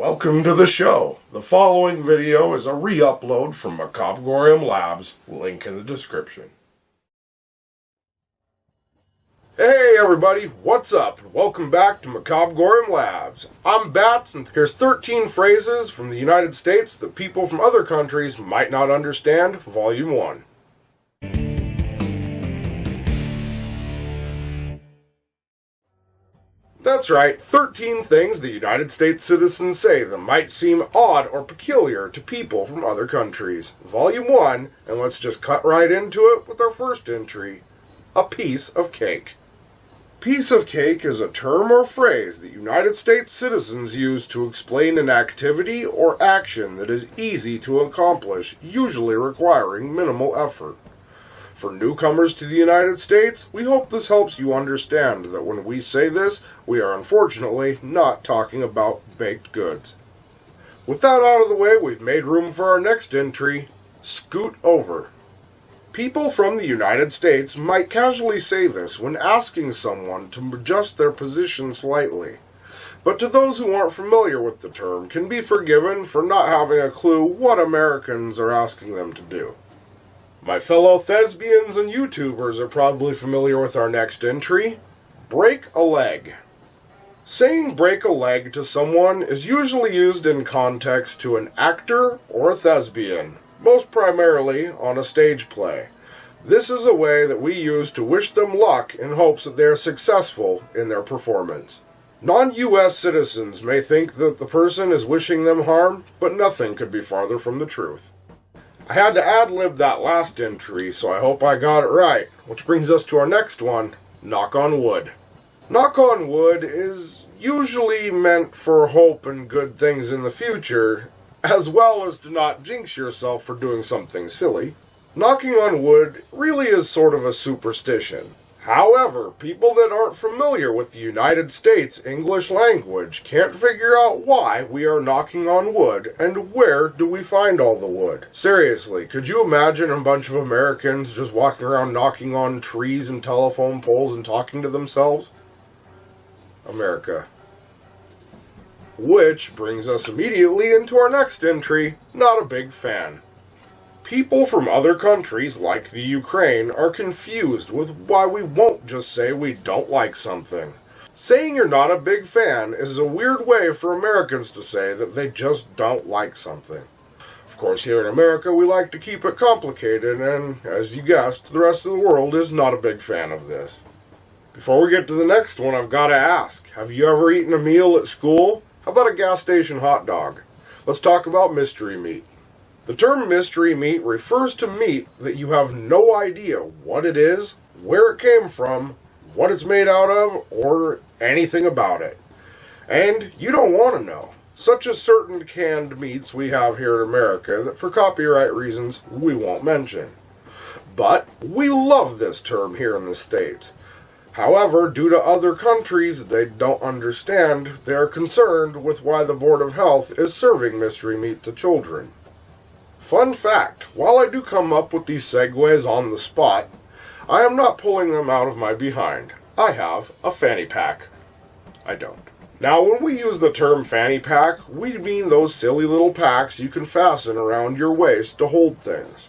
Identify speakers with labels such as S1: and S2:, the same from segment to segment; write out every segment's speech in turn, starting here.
S1: Welcome to the show. The following video is a re-upload from Macabregorium Labs, link in the description. Hey everybody, what's up? Welcome back to Macabregorium Labs. I'm Bats, and here's 13 phrases from the United States that people from other countries might not understand, Volume 1. That's right, 13 things the United States citizens say that might seem odd or peculiar to people from other countries. Volume 1, and let's just cut right into it with our first entry. A piece of cake. Piece of cake is a term or phrase that United States citizens use to explain an activity or action that is easy to accomplish, usually requiring minimal effort. For newcomers to the United States, we hope this helps you understand that when we say this, we are unfortunately not talking about baked goods. With that out of the way, we've made room for our next entry, scoot over. People from the United States might casually say this when asking someone to adjust their position slightly, but to those who aren't familiar with the term can be forgiven for not having a clue what Americans are asking them to do. My fellow thespians and YouTubers are probably familiar with our next entry, break a leg. Saying break a leg to someone is usually used in context to an actor or a thespian, most primarily on a stage play. This is a way that we use to wish them luck in hopes that they are successful in their performance. Non-US citizens may think that the person is wishing them harm, but nothing could be farther from the truth. I had to ad-lib that last entry, so I hope I got it right, which brings us to our next one, knock on wood. Knock on wood is usually meant for hope and good things in the future, as well as to not jinx yourself for doing something silly. Knocking on wood really is sort of a superstition. However, people that aren't familiar with the United States English language can't figure out why we are knocking on wood and where do we find all the wood. Seriously, could you imagine a bunch of Americans just walking around knocking on trees and telephone poles and talking to themselves? America. Which brings us immediately into our next entry, not a big fan. People from other countries, like the Ukraine, are confused with why we won't just say we don't like something. Saying you're not a big fan is a weird way for Americans to say that they just don't like something. Of course, here in America, we like to keep it complicated, and, as you guessed, the rest of the world is not a big fan of this. Before we get to the next one, I've got to ask, have you ever eaten a meal at school? How about a gas station hot dog? Let's talk about mystery meat. The term mystery meat refers to meat that you have no idea what it is, where it came from, what it's made out of, or anything about it. And you don't want to know, such as certain canned meats we have here in America that for copyright reasons we won't mention. But we love this term here in the States. However, due to other countries they don't understand, they are concerned with why the Board of Health is serving mystery meat to children. Fun fact, while I do come up with these segues on the spot, I am not pulling them out of my behind. I have a fanny pack. I don't. Now, when we use the term fanny pack, we mean those silly little packs you can fasten around your waist to hold things.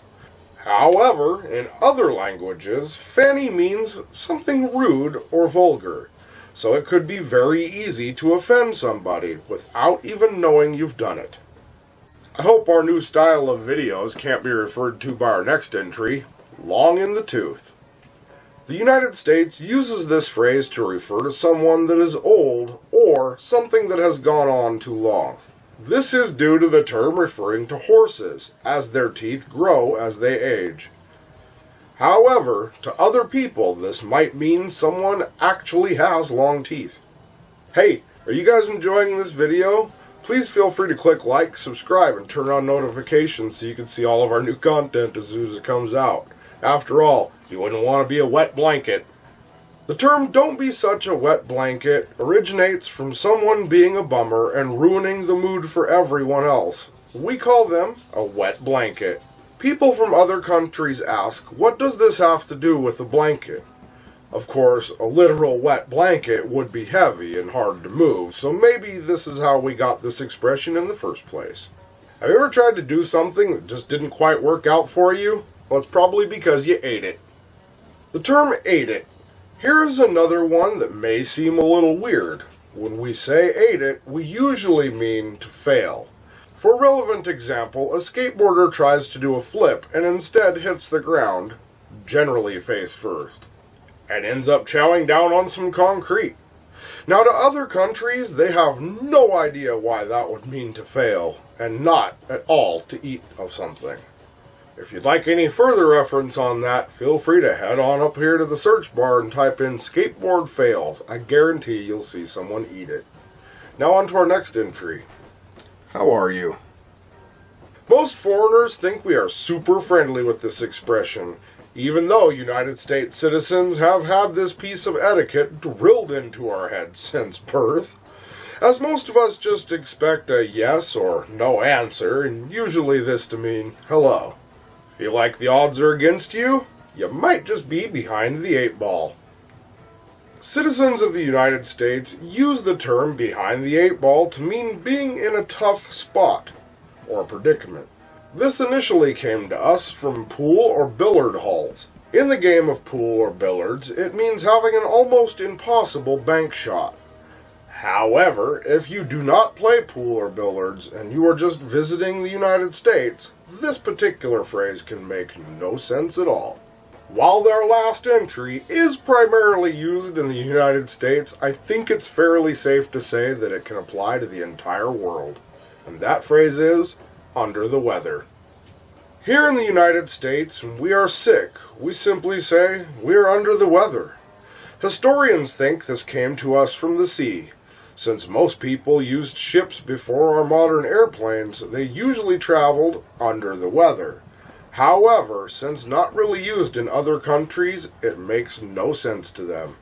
S1: However, in other languages, fanny means something rude or vulgar, so it could be very easy to offend somebody without even knowing you've done it. I hope our new style of videos can't be referred to by our next entry, long in the tooth. The United States uses this phrase to refer to someone that is old or something that has gone on too long. This is due to the term referring to horses, as their teeth grow as they age. However, to other people, this might mean someone actually has long teeth. Hey, are you guys enjoying this video? Please feel free to click like, subscribe, and turn on notifications so you can see all of our new content as soon as it comes out. After all, you wouldn't want to be a wet blanket. The term "don't be such a wet blanket" originates from someone being a bummer and ruining the mood for everyone else. We call them a wet blanket. People from other countries ask, what does this have to do with a blanket? Of course, a literal wet blanket would be heavy and hard to move, so maybe this is how we got this expression in the first place. Have you ever tried to do something that just didn't quite work out for you? Well, it's probably because you ate it. The term ate it. Here is another one that may seem a little weird. When we say ate it, we usually mean to fail. For a relevant example, a skateboarder tries to do a flip and instead hits the ground, generally face first, and ends up chowing down on some concrete. Now, to other countries, they have no idea why that would mean to fail, and not at all to eat of something. If you'd like any further reference on that, feel free to head on up here to the search bar and type in skateboard fails. I guarantee you'll see someone eat it. Now on to our next entry. How are you? Most foreigners think we are super friendly with this expression, even though United States citizens have had this piece of etiquette drilled into our heads since birth, as most of us just expect a yes or no answer, and usually this to mean hello. Feel like the odds are against you? You might just be behind the 8 ball. Citizens of the United States use the term behind the 8 ball to mean being in a tough spot or predicament. This initially came to us from pool or billiard halls. In the game of pool or billiards, it means having an almost impossible bank shot. However, if you do not play pool or billiards and you are just visiting the United States, this particular phrase can make no sense at all. While their last entry is primarily used in the United States, I think it's fairly safe to say that it can apply to the entire world. And that phrase is, under the weather. Here in the United States, when we are sick, we simply say, we're under the weather. Historians think this came to us from the sea. Since most people used ships before our modern airplanes, they usually traveled under the weather. However, since not really used in other countries, it makes no sense to them.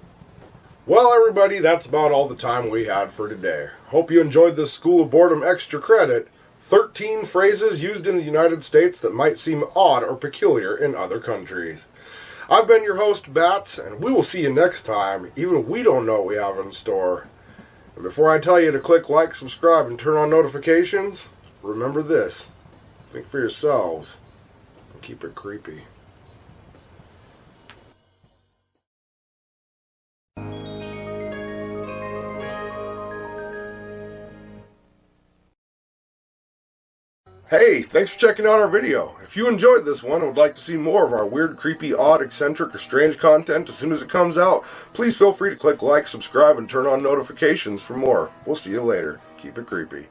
S1: Well, everybody, that's about all the time we had for today. Hope you enjoyed this School of Boredom Extra Credit. 13 phrases used in the United States that might seem odd or peculiar in other countries. I've been your host, Bats, and we will see you next time, even we don't know what we have in store. And before I tell you to click like, subscribe, and turn on notifications, remember this. Think for yourselves. Keep it creepy. Hey, thanks for checking out our video. If you enjoyed this one and would like to see more of our weird, creepy, odd, eccentric, or strange content as soon as it comes out, please feel free to click like, subscribe, and turn on notifications for more. We'll see you later. Keep it creepy.